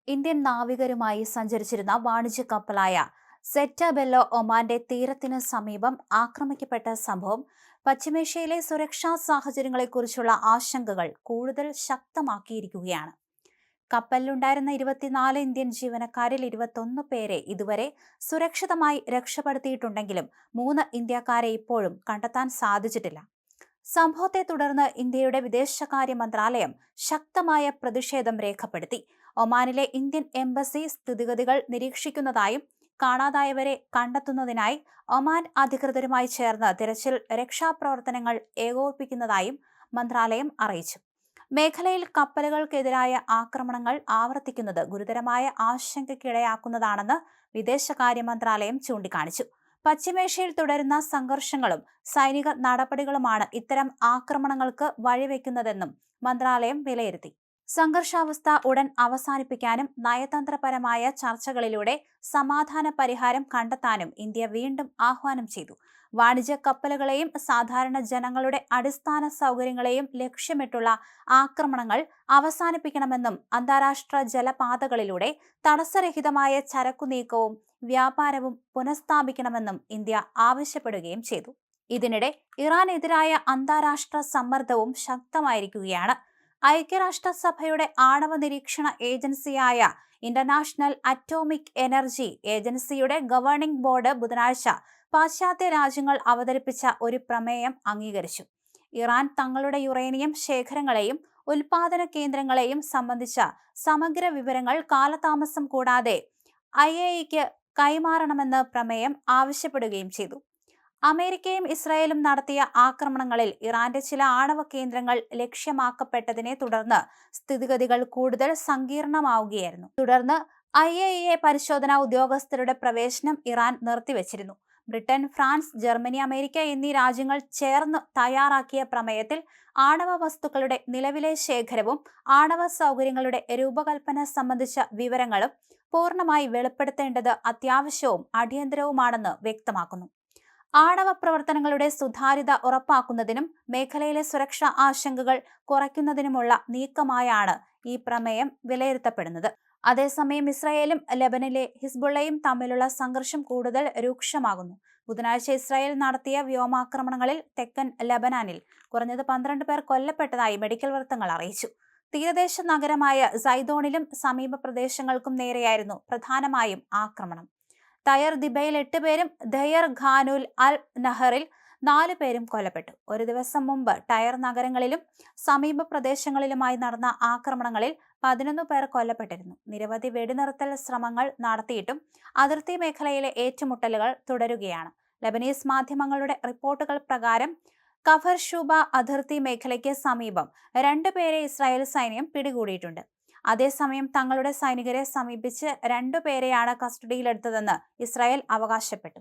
Indian നാവികരുമായി സഞ്ചരിച്ചിരുന്ന വാണിജ്യ കപ്പലായ Settebello ഒമാന്റെ തീരത്തിന് സമീപം ആക്രമിക്കപ്പെട്ട സംഭവം പശ്ചിമേഷ്യയിലെ സുരക്ഷാ സാഹചര്യങ്ങളെക്കുറിച്ചുള്ള ആശങ്കകൾ കൂടുതൽ ശക്തമാക്കിയിരിക്കുകയാണ്. കപ്പലിലുണ്ടായിരുന്ന 24 ഇന്ത്യൻ ജീവനക്കാരിൽ 21 പേരെ ഇതുവരെ സുരക്ഷിതമായി രക്ഷപ്പെടുത്തിയിട്ടുണ്ടെങ്കിലും 3 ഇന്ത്യക്കാരെ ഇപ്പോഴും കണ്ടെത്താൻ സാധിച്ചിട്ടില്ല. സംഭവത്തെ തുടർന്ന് ഇന്ത്യയുടെ വിദേശകാര്യ മന്ത്രാലയം ശക്തമായ പ്രതിഷേധം രേഖപ്പെടുത്തി. ഒമാനിലെ ഇന്ത്യൻ എംബസി സ്ഥിതിഗതികൾ നിരീക്ഷിക്കുന്നതായും കാണാതായവരെ കണ്ടെത്തുന്നതിനായി ഒമാൻ അധികൃതരുമായി ചേർന്ന് തിരച്ചിൽ രക്ഷാപ്രവർത്തനങ്ങൾ ഏകോപിപ്പിക്കുന്നതായും മന്ത്രാലയം അറിയിച്ചു. മേഖലയിൽ കപ്പലുകൾക്കെതിരായ ആക്രമണങ്ങൾ ആവർത്തിക്കുന്നത് ഗുരുതരമായ ആശങ്കയ്ക്കിടയാക്കുന്നതാണെന്ന് വിദേശകാര്യ മന്ത്രാലയം ചൂണ്ടിക്കാണിച്ചു. പശ്ചിമേഷ്യയിൽ തുടരുന്ന സംഘർഷങ്ങളും സൈനിക നടപടികളുമാണ് ഇത്തരം ആക്രമണങ്ങൾക്ക് വഴിവെക്കുന്നതെന്നും മന്ത്രാലയം വിലയിരുത്തി. സംഘർഷാവസ്ഥ ഉടൻ അവസാനിപ്പിക്കാനും നയതന്ത്രപരമായ ചർച്ചകളിലൂടെ സമാധാന പരിഹാരം കണ്ടെത്താനും ഇന്ത്യ വീണ്ടും ആഹ്വാനം ചെയ്തു. വാണിജ്യ കപ്പലുകളെയും സാധാരണ ജനങ്ങളുടെ അടിസ്ഥാന സൗകര്യങ്ങളെയും ലക്ഷ്യമിട്ടുള്ള ആക്രമണങ്ങൾ അവസാനിപ്പിക്കണമെന്നും അന്താരാഷ്ട്ര ജലപാതകളിലൂടെ തടസ്സരഹിതമായ ചരക്കു നീക്കവും വ്യാപാരവും പുനഃസ്ഥാപിക്കണമെന്നും ഇന്ത്യ ആവശ്യപ്പെടുകയും ചെയ്തു. ഇതിനിടെ ഇറാനെതിരായ അന്താരാഷ്ട്ര സമ്മർദ്ദവും ശക്തമായിരിക്കുകയാണ്. ഐക്യരാഷ്ട്രസഭയുടെ ആണവ നിരീക്ഷണ ഏജൻസിയായ ഇന്റർനാഷണൽ അറ്റോമിക് എനർജി ഏജൻസിയുടെ ഗവേണിംഗ് ബോർഡ് ബുധനാഴ്ച പാശ്ചാത്യ രാജ്യങ്ങൾ അവതരിപ്പിച്ച ഒരു പ്രമേയം അംഗീകരിച്ചു. ഇറാൻ തങ്ങളുടെ യുറേനിയം ശേഖരങ്ങളെയും ഉൽപാദന കേന്ദ്രങ്ങളെയും സംബന്ധിച്ച സമഗ്ര വിവരങ്ങൾ കാലതാമസം കൂടാതെ IAEAക്ക് കൈമാറണമെന്ന് പ്രമേയം ആവശ്യപ്പെടുകയും ചെയ്തു. അമേരിക്കയും ഇസ്രായേലും നടത്തിയ ആക്രമണങ്ങളിൽ ഇറാന്റെ ചില ആണവ കേന്ദ്രങ്ങൾ ലക്ഷ്യമാക്കപ്പെട്ടതിനെ തുടർന്ന് സ്ഥിതിഗതികൾ കൂടുതൽ സങ്കീർണമാവുകയായിരുന്നു. തുടർന്ന് IAEA പരിശോധനാ ഉദ്യോഗസ്ഥരുടെ പ്രവേശനം ഇറാൻ നിർത്തിവച്ചിരുന്നു. ബ്രിട്ടൻ, ഫ്രാൻസ്, ജർമ്മനി, അമേരിക്ക എന്നീ രാജ്യങ്ങൾ ചേർന്ന് തയ്യാറാക്കിയ പ്രമേയത്തിൽ ആണവ വസ്തുക്കളുടെ നിലവിലെ ശേഖരവും ആണവ സൗകര്യങ്ങളുടെ രൂപകൽപ്പന സംബന്ധിച്ച വിവരങ്ങളും പൂർണ്ണമായി വെളിപ്പെടുത്തേണ്ടത് അത്യാവശ്യവും അടിയന്തരവുമാണെന്ന് വ്യക്തമാക്കുന്നു. ആണവ പ്രവർത്തനങ്ങളുടെ സുതാര്യത ഉറപ്പാക്കുന്നതിനും മേഖലയിലെ സുരക്ഷാ ആശങ്കകൾ കുറയ്ക്കുന്നതിനുമുള്ള നീക്കമായാണ് ഈ പ്രമേയം വിലയിരുത്തപ്പെടുന്നത്. അതേസമയം ഇസ്രായേലും ലെബനനിലെ ഹിസ്ബുള്ളയും തമ്മിലുള്ള സംഘർഷം കൂടുതൽ രൂക്ഷമാകുന്നു. ബുധനാഴ്ച ഇസ്രായേൽ നടത്തിയ വ്യോമാക്രമണങ്ങളിൽ തെക്കൻ ലെബനാനിൽ കുറഞ്ഞത് 12 പേർ കൊല്ലപ്പെട്ടതായി മെഡിക്കൽ വൃത്തങ്ങൾ അറിയിച്ചു. തീരദേശ നഗരമായ സൈദോണിലും സമീപ പ്രദേശങ്ങൾക്കും നേരെയായിരുന്നു പ്രധാനമായും ആക്രമണം. തയർ ദിബയിൽ 8 പേരും ദയർ ഖാനുൽ അൽ നഹറിൽ 4 പേരും കൊല്ലപ്പെട്ടു. ഒരു ദിവസം മുമ്പ് ടയർ നഗരങ്ങളിലും സമീപ പ്രദേശങ്ങളിലുമായി നടന്ന ആക്രമണങ്ങളിൽ 11 പേർ കൊല്ലപ്പെട്ടിരുന്നു. നിരവധി വെടിനിർത്തൽ ശ്രമങ്ങൾ നടത്തിയിട്ടും അതിർത്തി മേഖലയിലെ ഏറ്റുമുട്ടലുകൾ തുടരുകയാണ്. ലെബനീസ് മാധ്യമങ്ങളുടെ റിപ്പോർട്ടുകൾ പ്രകാരം കഫർ ഷൂബ അതിർത്തി മേഖലയ്ക്ക് സമീപം 2 പേരെ ഇസ്രായേൽ സൈന്യം പിടികൂടിയിട്ടുണ്ട്. അതേസമയം തങ്ങളുടെ സൈനികരെ സമീപിച്ച് 2 പേരെയാണ് കസ്റ്റഡിയിലെടുത്തതെന്ന് ഇസ്രായേൽ അവകാശപ്പെട്ടു.